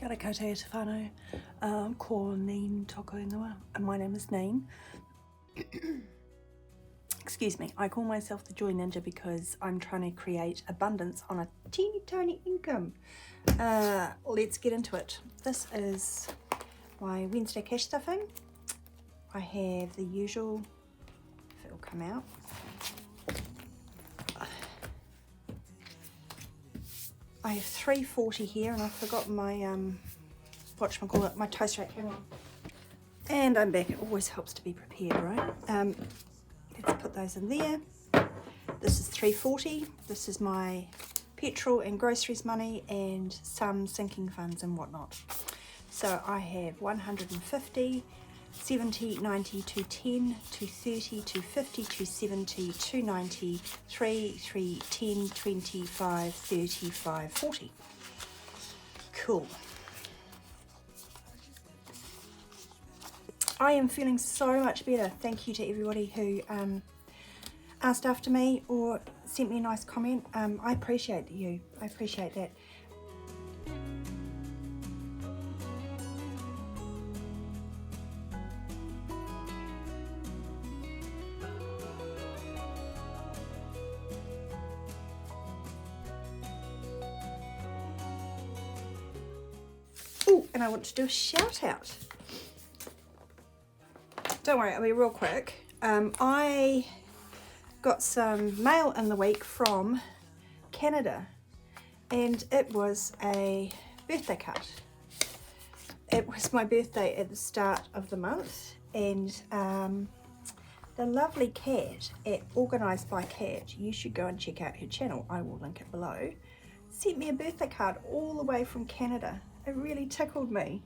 Kia ora koutou te whānau, ko Neen toko ingoa, and my name is Neen. Excuse me, I call myself the Joy Ninja because I'm trying to create abundance on a teeny tiny income. Let's get into it. This is my Wednesday cash stuffing. I have the usual, if it'll come out. I have 340 here, and I forgot my whatchamacallit, my toast rack. Hang on. And I'm back. It always helps to be prepared, right? Let's put those in there. This is 340. This is my petrol and groceries money and some sinking funds and whatnot. So I have 150, 70, 90, 210, 230, 250, 270, 290, 3, 10, 25, 35, 40. Cool. I am feeling so much better. Thank you to everybody who asked after me or sent me a nice comment. I appreciate you. I appreciate that. Oh, and I want to do a shout out. Don't worry, I'll be real quick. I got some mail in the week from Canada, and it was a birthday card. It was my birthday at the start of the month, and the lovely Cat at Organised by Cat, you should go and check out her channel, I will link it below, sent me a birthday card all the way from Canada. It really tickled me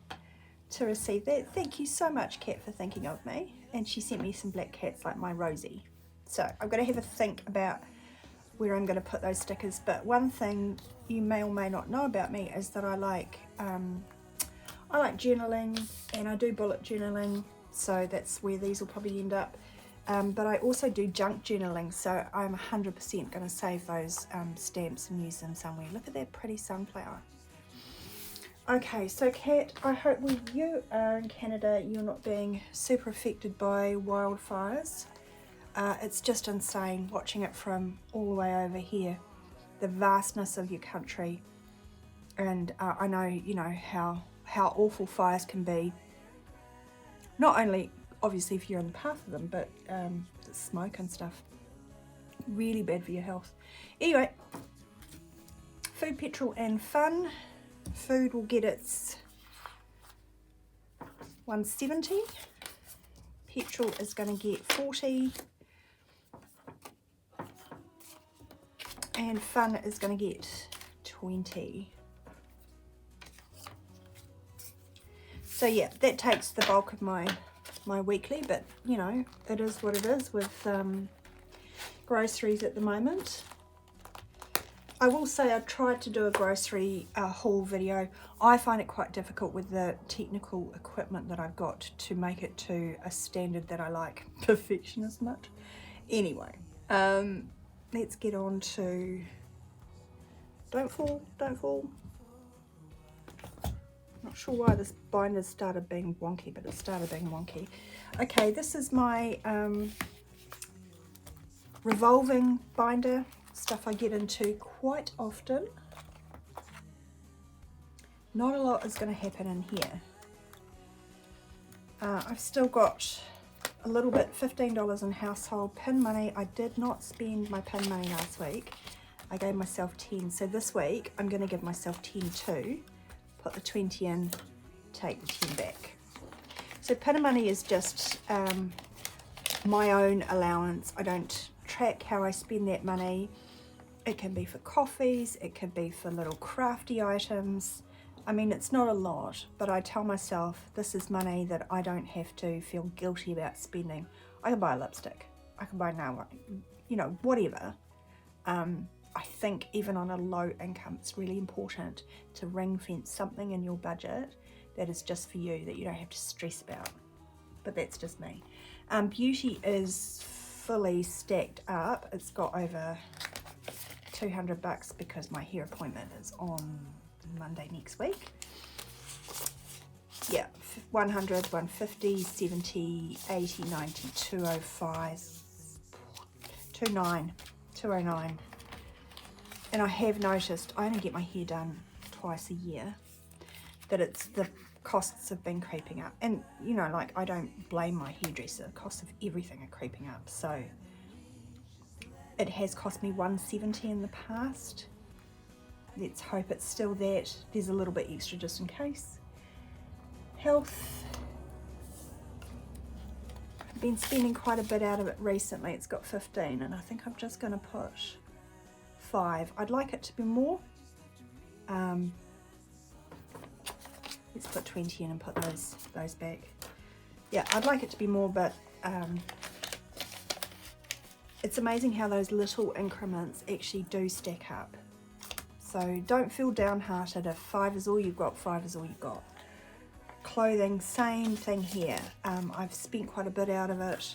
to receive that. Thank you so much, Cat, for thinking of me. And she sent me some black cats like my Rosie. So I've got to have a think about where I'm going to put those stickers. But one thing you may or may not know about me is that I like journaling, and I do bullet journaling. So that's where these will probably end up. But I also do junk journaling. So I'm 100% going to save those stamps and use them somewhere. Look at that pretty sunflower. Okay, so Kat, I hope when you are in Canada, you're not being super affected by wildfires. It's just insane watching it from all the way over here, the vastness of your country. And I know, you know, how awful fires can be. Not only, obviously, if you're in the path of them, but the smoke and stuff. Really bad for your health. Anyway, food, petrol and fun. Food will get its 170. Petrol is going to get 40. And fun is going to get 20. So yeah, that takes the bulk of my weekly, but you know, it is what it is with groceries at the moment. I will say I tried to do a grocery haul video. I find it quite difficult with the technical equipment that I've got to make it to a standard that I like. Perfectionist much? Anyway, let's get on to... Don't fall, don't fall. Not sure why this binder started being wonky, but it started being wonky. Okay, this is my revolving binder. Stuff I get into quite often. Not a lot is going to happen in here. I've still got a little bit, $15 in household pin money. I did not spend my pin money last week. I gave myself 10. So this week I'm going to give myself 10 too. Put the 20 in, take the 10 back. So pin money is just my own allowance. I don't track how I spend that money. It can be for coffees, it can be for little crafty items. I mean, it's not a lot, but I tell myself this is money that I don't have to feel guilty about spending. I can buy a lipstick, I can buy nail art, you know, whatever. I think even on a low income, it's really important to ring fence something in your budget that is just for you, that you don't have to stress about. But that's just me. Beauty is fully stacked up. It's got over $200 because my hair appointment is on Monday next week. yeah, 100, 150, 70, 80, 90, 205, 29, 209. And I have noticed, I only get my hair done twice a year, that it's the costs have been creeping up. And you know, like, I don't blame my hairdresser, the costs of everything are creeping up. So it has cost me 170 in the past. Let's hope it's still that. There's a little bit extra just in case. Health. I've been spending quite a bit out of it recently. It's got 15 and I think I'm just going to put 5. I'd like it to be more. Let's put 20 in and put those back. Yeah, I'd like it to be more, but it's amazing how those little increments actually do stack up. So don't feel downhearted if 5 is all you've got, 5 is all you've got. Clothing, same thing here. I've spent quite a bit out of it.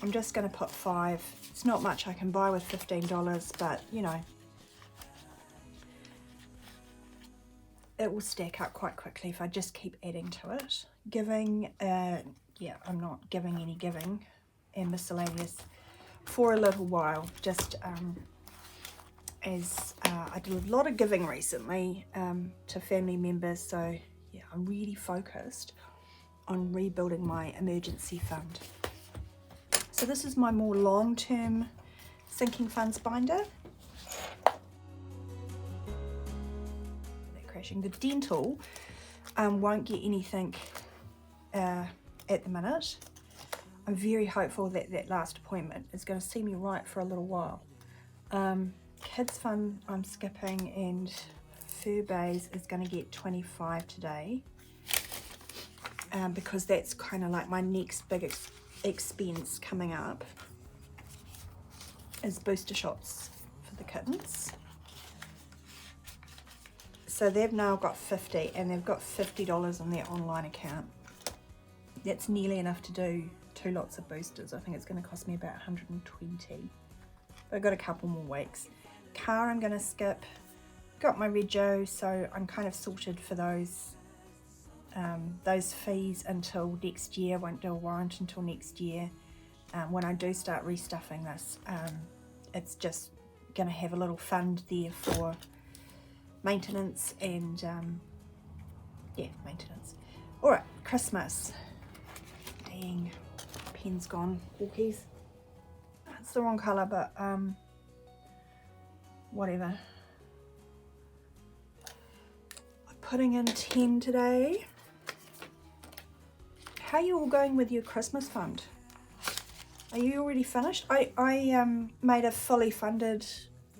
I'm just going to put 5. It's not much I can buy with $15, but you know, it will stack up quite quickly if I just keep adding to it. Giving, yeah, I'm not giving any giving, and miscellaneous for a little while, just as I did a lot of giving recently to family members, so yeah, I'm really focused on rebuilding my emergency fund. So this is my more long-term sinking funds binder. They're crashing. The dental won't get anything at the minute. I'm very hopeful that that last appointment is going to see me right for a little while. Kids fun I'm skipping, and fur bays is going to get 25 today, because that's kind of like my next big expense coming up is booster shots for the kittens. So they've now got 50 and they've got $50 on their online account. That's nearly enough to do 2 lots of boosters. I think it's going to cost me about 120. But I've got a couple more weeks. Car I'm going to skip. Got my rego, so I'm kind of sorted for those fees until next year. Won't do a warrant until next year. When I do start restuffing this, it's just going to have a little fund there for maintenance and yeah, maintenance. All right, Christmas. Dang, pen's gone. Walkies. It's the wrong colour, but whatever. I'm putting in 10 today. How are you all going with your Christmas fund? Are you already finished? I made a fully funded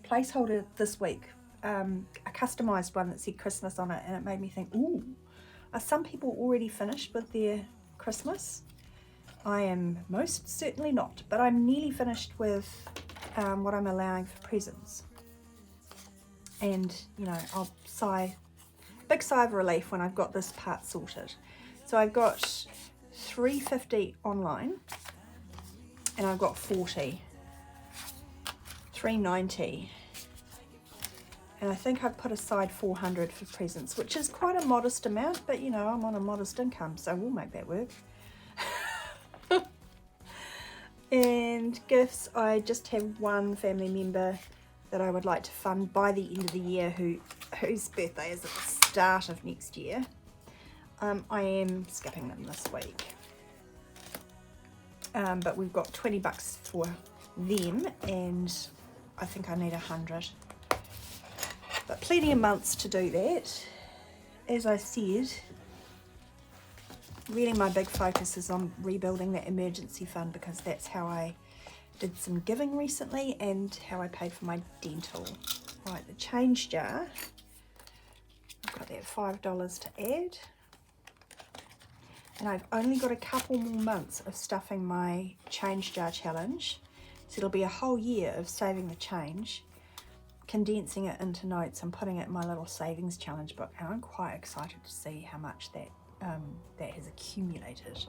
placeholder this week, a customised one that said Christmas on it, and it made me think, ooh, are some people already finished with their Christmas? I am most certainly not, but I'm nearly finished with what I'm allowing for presents. And, you know, I'll big sigh of relief when I've got this part sorted. So I've got $350 online, and I've got 40, $390, and I think I've put aside 400 for presents, which is quite a modest amount, but you know, I'm on a modest income, so we'll make that work. And gifts, I just have one family member that I would like to fund by the end of the year, whose birthday is at the start of next year. I am skipping them this week, but we've got $20 for them, and I think I need 100, but plenty of months to do that. As I said, really my big focus is on rebuilding that emergency fund, because that's how I did some giving recently and how I paid for my dental. Right, the change jar, I've got that $5 to add, and I've only got a couple more months of stuffing my change jar challenge, so it'll be a whole year of saving the change, condensing it into notes and putting it in my little savings challenge book, and I'm quite excited to see how much that has accumulated.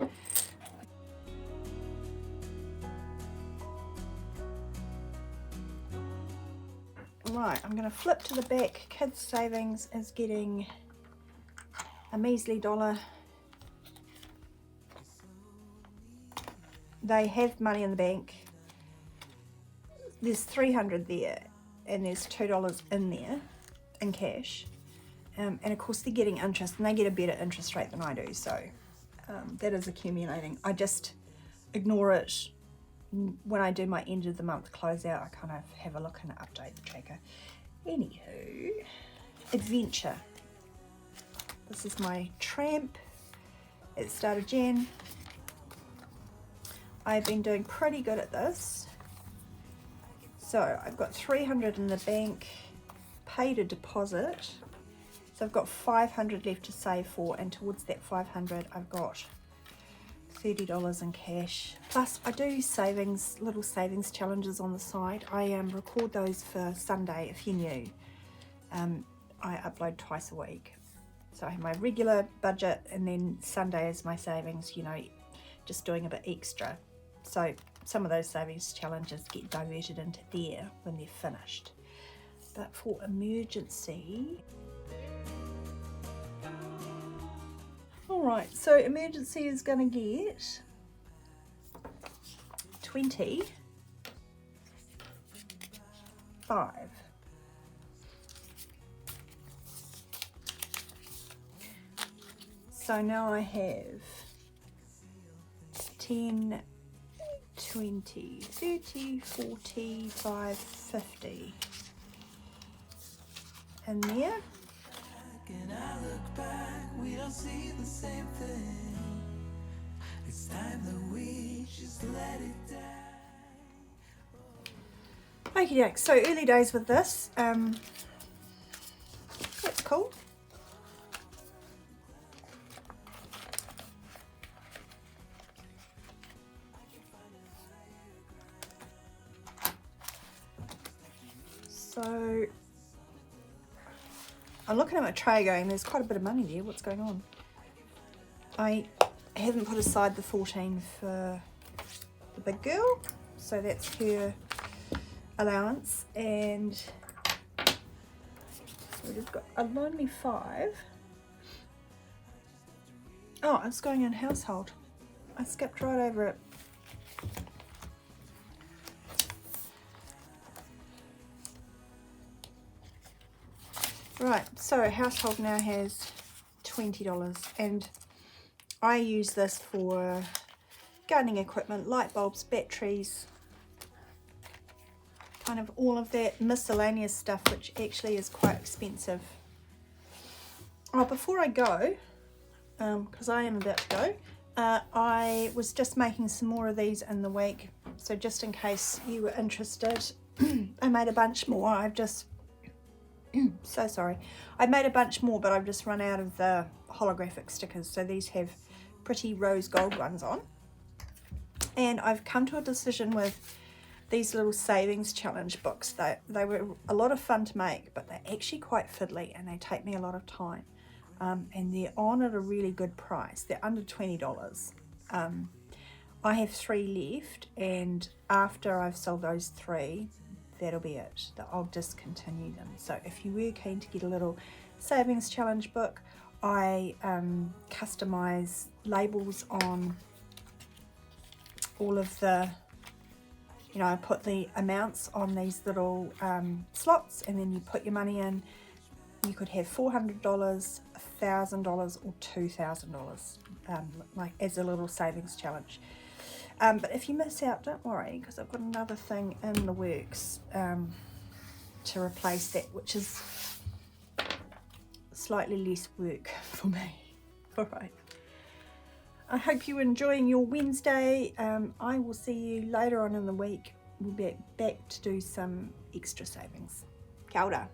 Right, I'm going to flip to the back. Kids savings is getting a measly $1 they have money in the bank. There's $300 there, and there's $2 in there in cash, and of course they're getting interest, and they get a better interest rate than I do, so that is accumulating. I just ignore it. When I do my end of the month closeout, I kind of have a look and update the tracker. Anywho, adventure. This is my tramp at the start of Jan. I've been doing pretty good at this. So I've got 300 in the bank, paid a deposit. So I've got 500 left to save for, and towards that 500 I've got $30 in cash. Plus I do savings, little savings challenges on the side. I record those for Sunday, if you knew. I upload twice a week. So I have my regular budget, and then Sunday is my savings, you know, just doing a bit extra. So some of those savings challenges get diverted into there when they're finished. But for emergency, alright, so emergency is going to get 25. So now I have 10, 20, 30, 40, 5, 50 in there. And I look back, we don't see the same thing. It's time that we just let it die. Okie doke, so early days with this. That's cool. So I'm looking at my tray going, there's quite a bit of money there, what's going on? I haven't put aside the 14 for the big girl, so that's her allowance, and we've got a lonely 5. Oh, it's going in household. I skipped right over it. Right, so household now has $20, and I use this for gardening equipment, light bulbs, batteries, kind of all of that miscellaneous stuff, which actually is quite expensive. Oh, before I go, because I am about to go, I was just making some more of these in the week, so just in case you were interested, I made a bunch more. I've just so sorry. I made a bunch more, but I've just run out of the holographic stickers. So these have pretty rose gold ones on. And I've come to a decision with these little savings challenge books. They were a lot of fun to make, but they're actually quite fiddly and they take me a lot of time. And they're on at a really good price. They're under $20. I have 3 left, and after I've sold those 3, that'll be it. I'll discontinue them. So if you were keen to get a little savings challenge book, I customize labels on all of the, you know, I put the amounts on these little slots, and then you put your money in. You could have $400, $1,000 or $2,000 like as a little savings challenge. But if you miss out, don't worry, because I've got another thing in the works to replace that, which is slightly less work for me. All right. I hope you're enjoying your Wednesday. I will see you later on in the week. We'll be back to do some extra savings. Kia ora.